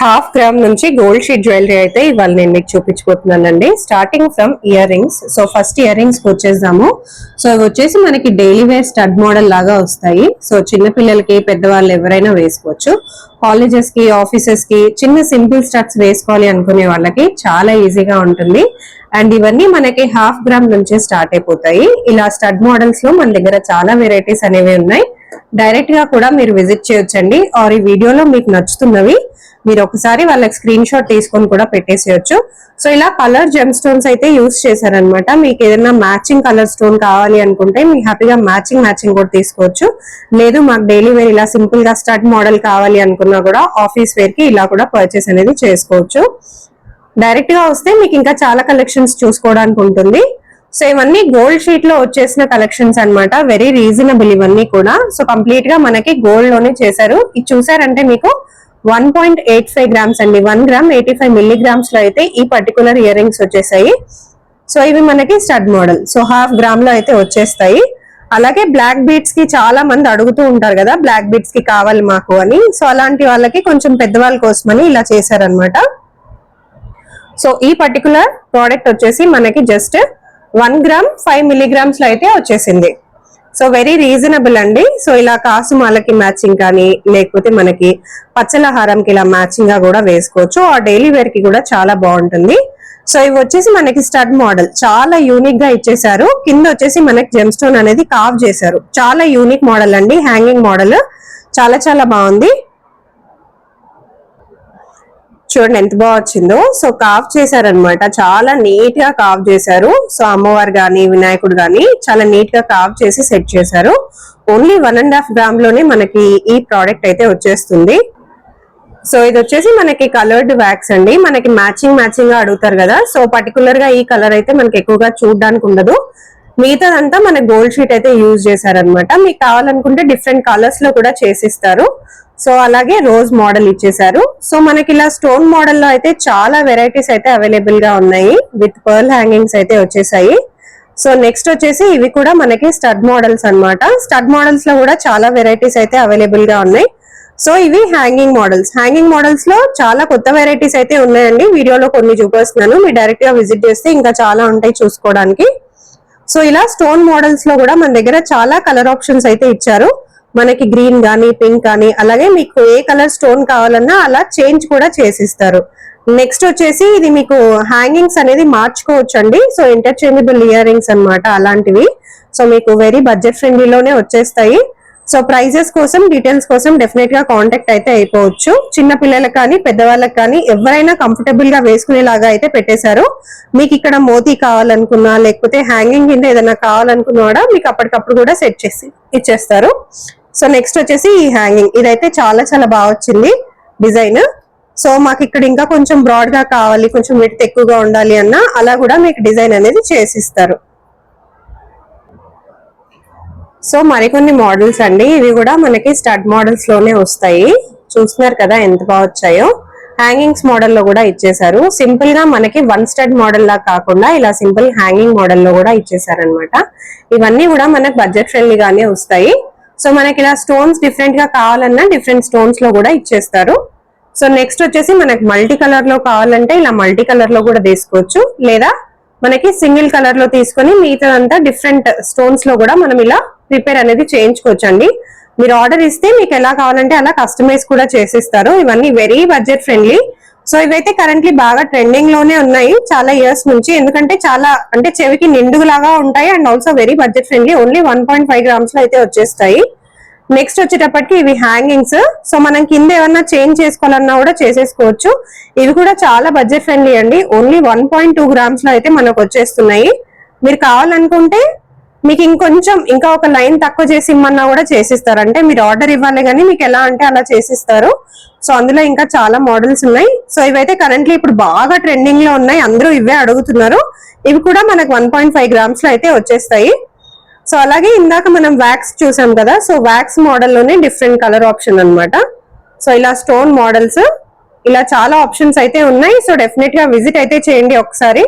Half gram నుంచి gold sheet jewellery అయితే ఇవాళ నేను మీకు చూపించబోతున్నానండి. Starting from ear rings. So first ear rings వచ్చేద్దాము. సో ఇవి వచ్చేసి మనకి డైలీ వేర్ స్టడ్ మోడల్ లాగా వస్తాయి. సో చిన్న పిల్లలకి పెద్దవాళ్ళు ఎవరైనా వేసుకోవచ్చు. కాలేజెస్ కి ఆఫీసెస్ కి చిన్న సింపుల్ స్టడ్స్ వేసుకోవాలి అనుకునే వాళ్ళకి చాలా ఈజీగా ఉంటుంది. అండ్ ఇవన్నీ మనకి హాఫ్ గ్రామ్ నుంచి స్టార్ట్ అయిపోతాయి. ఇలా స్టడ్ మోడల్స్ లో మన దగ్గర చాలా వెరైటీస్ అనేవి ఉన్నాయి. డైరెక్ట్ గా కూడా మీరు విజిట్ చేయొచ్చండి. ఆర్ ఈ వీడియోలో మీకు నచ్చుతున్నవి మీరు ఒకసారి వాళ్ళకి స్క్రీన్ షాట్ తీసుకొని కూడా పెట్టేసేయచ్చు. సో ఇలా కలర్ జెమ్ స్టోన్స్ అయితే యూజ్ చేశారనమాట. మీకు ఏదైనా మ్యాచింగ్ కలర్ స్టోన్ కావాలి అనుకుంటే మీకు హ్యాపీగా మ్యాచింగ్ కూడా తీసుకోవచ్చు. లేదు మాకు డైలీ వేర్ ఇలా సింపుల్ గా స్టడ్ మోడల్ కావాలి అనుకున్నా కూడా ఆఫీస్ వేర్ కి ఇలా కూడా పర్చేస్ అనేది చేసుకోవచ్చు. డైరెక్ట్ గా వస్తే మీకు ఇంకా చాలా కలెక్షన్స్ చూసుకోవడానికి ఉంటుంది. సో ఇవన్నీ గోల్డ్ షీట్ లో వచ్చేసిన కలెక్షన్స్ అన్నమాట. వెరీ రీజనబుల్ ఇవన్నీ కూడా. సో కంప్లీట్ గా మనకి గోల్డ్ లోనే చేశారు. ఇది చూసారంటే మీకు 1.85 గ్రామ్స్ అండి. 1 గ్రామ్ 85 మిల్లీగ్రామ్స్ లో అయితే ఈ పర్టికులర్ ఇయర్ రింగ్స్ వచ్చేసాయి. సో ఇవి మనకి stud model. So half gram లో అయితే వచ్చేస్తాయి. అలాగే బ్లాక్ బీడ్స్ కి చాలా మంది అడుగుతూ ఉంటారు కదా, బ్లాక్ బీడ్స్ కి కావాలి మాకు అని. సో అలాంటి వాళ్ళకి కొంచెం పెద్దవాళ్ళ కోసమని ఇలా చేశారనమాట. సో ఈ పర్టికులర్ ప్రోడక్ట్ వచ్చేసి మనకి జస్ట్ 1 గ్రామ్ 5 మిల్లీగ్రామ్స్ లో అయితే వచ్చేసింది. సో వెరీ రీజనబుల్ అండి. సో ఇలా కాసుమాలకి మ్యాచింగ్ కానీ లేకపోతే మనకి పచ్చల హారంకి ఇలా మ్యాచింగ్ గా కూడా వేసుకోవచ్చు. ఆ డైలీ వేర్ కి కూడా చాలా బాగుంటుంది. సో ఇవి వచ్చేసి మనకి స్టడ్ మోడల్ చాలా యూనిక్ గా ఇచ్చేసారు. కింద వచ్చేసి మనకి జెమ్ స్టోన్ అనేది కార్వ్ చేశారు. చాలా యూనిక్ మోడల్ అండి. హ్యాంగింగ్ మోడల్ చాలా బాగుంది. చూడండి ఎంత బాగా వచ్చిందో. సో కార్వ్ చేశారనమాట. చాలా నీట్ గా కార్వ్ చేశారు. సో అమ్మవారు గాని వినాయకుడు గాని చాలా నీట్ గా కార్వ్ చేసి సెట్ చేశారు. ఓన్లీ 1.5 గ్రామ్ లోనే మనకి ఈ ప్రోడక్ట్ అయితే వచ్చేస్తుంది. సో ఇది వచ్చేసి మనకి కలర్డ్ వ్యాక్స్ అండి. మనకి మ్యాచింగ్ గా అడుగుతారు కదా. సో పర్టికులర్ గా ఈ కలర్ అయితే మనకి ఎక్కువగా చూడడానికి ఉండదు. మిగతాదంతా మన గోల్డ్ షీట్ అయితే యూజ్ చేశారనమాట. మీకు కావాలనుకుంటే డిఫరెంట్ కలర్స్ లో కూడా చేసిస్తారు. సో అలాగే రోజ్ మోడల్ ఇచ్చేసారు. సో మనకి ఇలా స్టోన్ మోడల్ లో అయితే చాలా వెరైటీస్ అయితే అవైలబుల్ గా ఉన్నాయి. విత్ పర్ల్ హ్యాంగింగ్స్ అయితే వచ్చేసాయి. సో నెక్స్ట్ వచ్చేసి ఇవి కూడా మనకి స్టడ్ మోడల్స్ అన్నమాట. స్టడ్ మోడల్స్ లో కూడా చాలా వెరైటీస్ అయితే అవైలబుల్ గా ఉన్నాయి. సో ఇవి హ్యాంగింగ్ మోడల్స్. హ్యాంగింగ్ మోడల్స్ లో చాలా కొత్త వెరైటీస్ అయితే ఉన్నాయండి. వీడియోలో కొన్ని చూపిస్తున్నాను. మీరు డైరెక్ట్ గా విజిట్ చేస్తే ఇంకా చాలా ఉంటాయి చూసుకోవడానికి. సో ఇలా స్టోన్ మోడల్స్ లో కూడా మన దగ్గర చాలా కలర్ ఆప్షన్స్ అయితే ఇచ్చారు. మనకి గ్రీన్ గానీ పింక్ కానీ అలాగే మీకు ఏ కలర్ స్టోన్ కావాలన్నా అలా చేంజ్ కూడా చేసిస్తారు. నెక్స్ట్ వచ్చేసి ఇది మీకు హ్యాంగింగ్స్ అనేది మార్చుకోవచ్చు అండి. సో ఇంటర్చేంజబుల్ ఇయర్ రింగ్స్ అనమాట అలాంటివి. సో మీకు వెరీ బడ్జెట్ ఫ్రెండ్లీలోనే వచ్చేస్తాయి. సో ప్రైజెస్ కోసం డీటెయిల్స్ కోసం డెఫినెట్ గా కాంటాక్ట్ అయితే అయిపోవచ్చు. చిన్న పిల్లలకు కానీ పెద్దవాళ్ళకి కానీ ఎవరైనా కంఫర్టబుల్ గా వేసుకునేలాగా అయితే పెట్టేశారు. మీకు ఇక్కడ మోతీ కావాలనుకున్నా లేకపోతే హ్యాంగింగ్ కింద ఏదైనా కావాలనుకున్నా కూడా మీకు అప్పటికప్పుడు కూడా సెట్ చేసి ఇచ్చేస్తారు. సో నెక్స్ట్ వచ్చేసి ఈ హ్యాంగింగ్. ఇదైతే చాలా బాగా వచ్చింది డిజైన్. సో మాకు ఇక్కడ ఇంకా కొంచెం బ్రాడ్ గా కావాలి, కొంచెం విడ్త్ ఎక్కువగా ఉండాలి అన్నా అలా కూడా మీకు డిజైన్ అనేది చేసిస్తారు. సో మరికొన్ని మోడల్స్ అండి. ఇవి కూడా మనకి స్టడ్ మోడల్స్ లోనే వస్తాయి. చూస్తున్నారు కదా ఎంత బాగా వచ్చాయో. హ్యాంగింగ్స్ మోడల్ లో కూడా ఇచ్చేసారు. సింపుల్ గా మనకి 1 స్టడ్ మోడల్ లా కాకుండా ఇలా సింపుల్ హ్యాంగింగ్ మోడల్ లో కూడా ఇచ్చేసారు అనమాట. ఇవన్నీ కూడా మనకు బడ్జెట్ ఫ్రెండ్లీగానే వస్తాయి. సో మనకి ఇలా స్టోన్స్ డిఫరెంట్ గా కావాలన్నా డిఫరెంట్ స్టోన్స్ లో కూడా ఇచ్చేస్తారు. సో నెక్స్ట్ వచ్చేసి మనకి మల్టీ కలర్ లో కావాలంటే ఇలా మల్టీ కలర్ లో కూడా తీసుకోవచ్చు. లేదా మనకి సింగిల్ కలర్ లో తీసుకొని మిగతాదంతా డిఫరెంట్ స్టోన్స్ లో కూడా మనం ఇలా ప్రిపేర్ అనేది చేయించుకోవచ్చు అండి. మీరు ఆర్డర్ ఇస్తే మీకు ఎలా కావాలంటే అలా కస్టమైజ్ కూడా చేసిస్తారు. ఇవన్నీ వెరీ బడ్జెట్ ఫ్రెండ్లీ. సో ఇవైతే కరెంట్లీ బాగా ట్రెండింగ్ లోనే ఉన్నాయి చాలా ఇయర్స్ నుంచి. ఎందుకంటే చాలా అంటే చెవికి నిండుగులాగా ఉంటాయి and also very budget friendly. Only 1.5 grams లో అయితే వచ్చేస్తాయి. నెక్స్ట్ వచ్చేటప్పటికి ఇవి హ్యాంగింగ్స్. సో మనం కింద ఏమన్నా చేంజ్ చేసుకోవాలన్నా కూడా చేసేసుకోవచ్చు. ఇవి కూడా చాలా బడ్జెట్ ఫ్రెండ్లీ అండి. ఓన్లీ 1.2 గ్రామ్స్ లో అయితే మనకు వచ్చేస్తున్నాయి. మీరు కావాలనుకుంటే మీకు ఇంకా ఒక లైన్ తక్కువ చేసి ఇమ్మన్నా కూడా చేసిస్తారు. అంటే మీరు ఆర్డర్ ఇవ్వాలి కానీ మీకు ఎలా అంటే అలా చేసిస్తారు. సో అందులో ఇంకా చాలా మోడల్స్ ఉన్నాయి. సో ఇవైతే కరెంట్లీ ఇప్పుడు బాగా ట్రెండింగ్ లో ఉన్నాయి. అందరూ ఇవే అడుగుతున్నారు. ఇవి కూడా మనకు 1.5 గ్రామ్స్ లో అయితే వచ్చేస్తాయి. సో అలాగే ఇందాక మనం వ్యాక్స్ చూసాం కదా. సో వ్యాక్స్ మోడల్లోనే డిఫరెంట్ కలర్ ఆప్షన్ అనమాట. సో ఇలా స్టోన్ మోడల్స్ ఇలా చాలా ఆప్షన్స్ అయితే ఉన్నాయి. సో డెఫినెట్ గా విజిట్ అయితే చేయండి ఒకసారి.